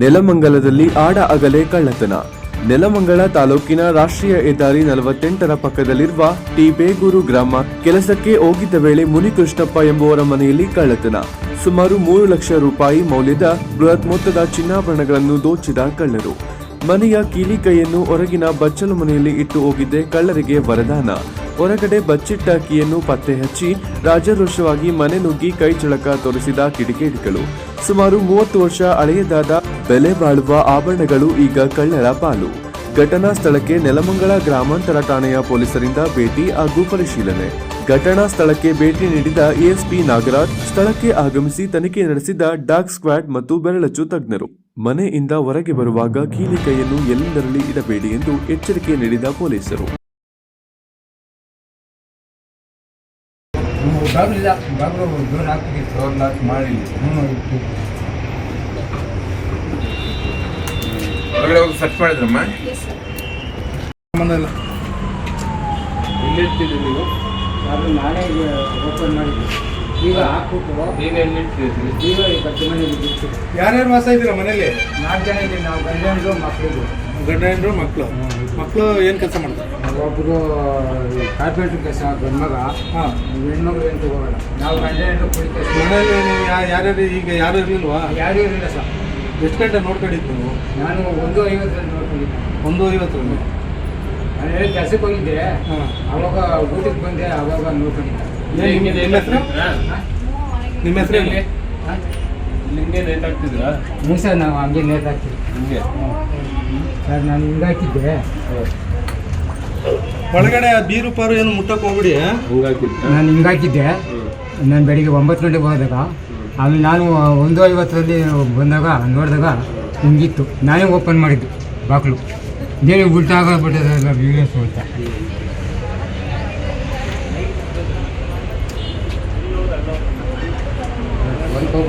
ನೆಲಮಂಗಲದಲ್ಲಿ ಆಡ ಅಗಲೇ ಕಳ್ಳತನ. ನೆಲಮಂಗಲ ತಾಲೂಕಿನ ರಾಷ್ಟ್ರೀಯ ಹೆದ್ದಾರಿ 48ರ ಪಕ್ಕದಲ್ಲಿರುವ ಟಿ ಬೇಗೂರು ಗ್ರಾಮ ಕೆಲಸಕ್ಕೆ ಹೋಗಿದ್ದ ವೇಳೆ ಮುನಿಕೃಷ್ಣಪ್ಪ ಎಂಬುವರ ಮನೆಯಲ್ಲಿ ಕಳ್ಳತನ. ಸುಮಾರು 3 ಲಕ್ಷ ರೂಪಾಯಿ ಮೌಲ್ಯದ ಬೃಹತ್ ಮೊತ್ತದ ಚಿನ್ನಾಭರಣಗಳನ್ನು ದೋಚಿದ ಕಳ್ಳರು. ಮನೆಯ ಕೀಲಿಕೈಯನ್ನು ಹೊರಗಿನ ಬಚ್ಚಲು ಮನೆಯಲ್ಲಿ ಇಟ್ಟು ಹೋಗಿದ್ದೆ ಕಳ್ಳರಿಗೆ ವರದಾನ. ಹೊರಗಡೆ ಬಚ್ಚಿಟ್ಟ ಕೀಯನ್ನು ಪತ್ತೆ ಹಚ್ಚಿ ರಾಜಾರೋಷವಾಗಿ ಮನೆ ನುಗ್ಗಿ ಕೈ ಚಳಕ ತೋರಿಸಿದ ಕಿಡಿಗೇಡಿಗಳು. ಸುಮಾರು 30 ವರ್ಷ ಹಳೆಯದಾದ ಬೆಲೆ ಬಾಳುವ ಆಭರಣಗಳು ಈಗ ಕಳ್ಳರ ಪಾಲು. ಘಟನಾ ಸ್ಥಳಕ್ಕೆ ನೆಲಮಂಗಲ ಗ್ರಾಮಾಂತರ ಠಾಣೆಯ ಪೊಲೀಸರಿಂದ ಭೇಟಿ ಹಾಗೂ ಪರಿಶೀಲನೆ. ಘಟನಾ ಸ್ಥಳಕ್ಕೆ ಭೇಟಿ ನೀಡಿದ ಎಎಸ್ಪಿ ನಾಗರಾಜ್ ಸ್ಥಳಕ್ಕೆ ಆಗಮಿಸಿ ತನಿಖೆ ನಡೆಸಿದ ಡಾಗ್ ಸ್ಕ್ವಾಡ್ ಮತ್ತು ಬೆರಳಚ್ಚು ತಜ್ಞರು. ಮನೆಯಿಂದ ಹೊರಗೆ ಬರುವಾಗ ಕೀಲಿಕೈಯನ್ನು ಎಲ್ಲೆಂದರಲ್ಲಿ ಇಡಬೇಡಿ ಎಂದು ಎಚ್ಚರಿಕೆ ನೀಡಿದ ಪೊಲೀಸರು. ಸರ್ಚ್ ಮಾಡಿದ್ರಮ್ಮ? ಇಲ್ಲಿರ್ತಿದ್ರಿ ನೀವು? ಅದು ನಾನೇ ಓಪನ್ ಮಾಡಿದ್ವಿ. ಈಗ ಹಾಕ್ಬಿಟ್ಟು ಈಗ ಎಲ್ಲಿರ್ತಿದ್ರಿ? ಈಗ ಬಟ್ಟೆ ಮನೆಯಲ್ಲಿ ಬಿಟ್ಟು. ಯಾರ್ಯಾರು ವಾಸ ಇದ್ದೀರಾ ಮನೇಲಿ? 4 ಜನ ಇದ್ದೀವಿ ನಾವು. ಗಂಡ ಹೆಂಡ್ರು ಮಕ್ಕಳಿಗೂ. ಗಂಡ ಹೆಂಡ್ರು ಮಕ್ಕಳು. ಮಕ್ಕಳು ಏನು ಕೆಲಸ ಮಾಡ್ತಾರೆ? ಒಬ್ಬರು ಕಾರ್ಪೆಂಟ್ರ್ ಕೆಲಸ, ಗಂಡ ಮಗ. ಹಾಂ. ಹೆಣ್ಮಗಳು ಏನು ತಗೋಬೇಡ. ನಾವು ಗಂಡ ಹೆಂಡ್ರು ಕುಡಿ ಕೆಲಸ. ಮನೇಲಿ ನೀವು ಯಾರ್ಯಾರು ಈಗ ಯಾರು ಇರಲಿಲ್ವಾ? ಯಾರೂ ಇರಲಿಲ್ಲ ಸರ್. ಎಷ್ಟು ಗಂಟೆ ನೋಡ್ಕೊಂಡಿದ್ದು ನೀವು? ನಾನು 1:50 ನೋಡ್ಕೊಂಡಿದ್ದೆ. 1:50 ನಾನು ಹೇಳಿ ಕೆಲಸಕ್ಕೆ ಹೋಗಿದ್ದೆ. ಹಾಂ. ಅವಾಗ ಊಟಕ್ಕೆ ಬಂದೆ, ಅವಾಗ ನೋಡ್ಕೊಂಡಿದ್ದೆ. ನಿಮ್ಮ ಹೆಸರು? ನಿಮ್ಮ ಹೆಸರು ನಿಮಗೆ ಲೇಟ್ ಆಗ್ತಿದ್ರಾ? ಹ್ಞೂ ಸರ್, ನಾವು ಹಂಗೆ ಲೇಟ್ ಆಗ್ತೀವಿ. ನಿಮಗೆ ಸರ್ ನಾನು ಹಿಂಗೆ ಹಾಕಿದ್ದೆ. ಒಳಗಡೆ ಬೀರು ಪಾರು ಏನು ಮುಟ್ಟಕ್ಕೆ ಹೋಗ್ಬಿಡಿ. ನಾನು ಹಿಂಗೆ ಹಾಕಿದ್ದೆ. ನಾನು ಬೆಳಿಗ್ಗೆ 9 ಗಂಟೆಗೆ ಹೋದಾಗ ಆಮೇಲೆ ನಾನು 1:50 ಬಂದಾಗ ನೋಡಿದಾಗ ಹಿಂಗಿತ್ತು. ನಾನೇ ಓಪನ್ ಮಾಡಿದ್ದು ಬಾಗಿಲು. ಬೇರೆ ಉಲ್ಟಾಗೋಗ್ಬಿಟ್ಟಿದೆ ಎಲ್ಲ ವೀಡಿಯೋಸ್ ಅಂತ.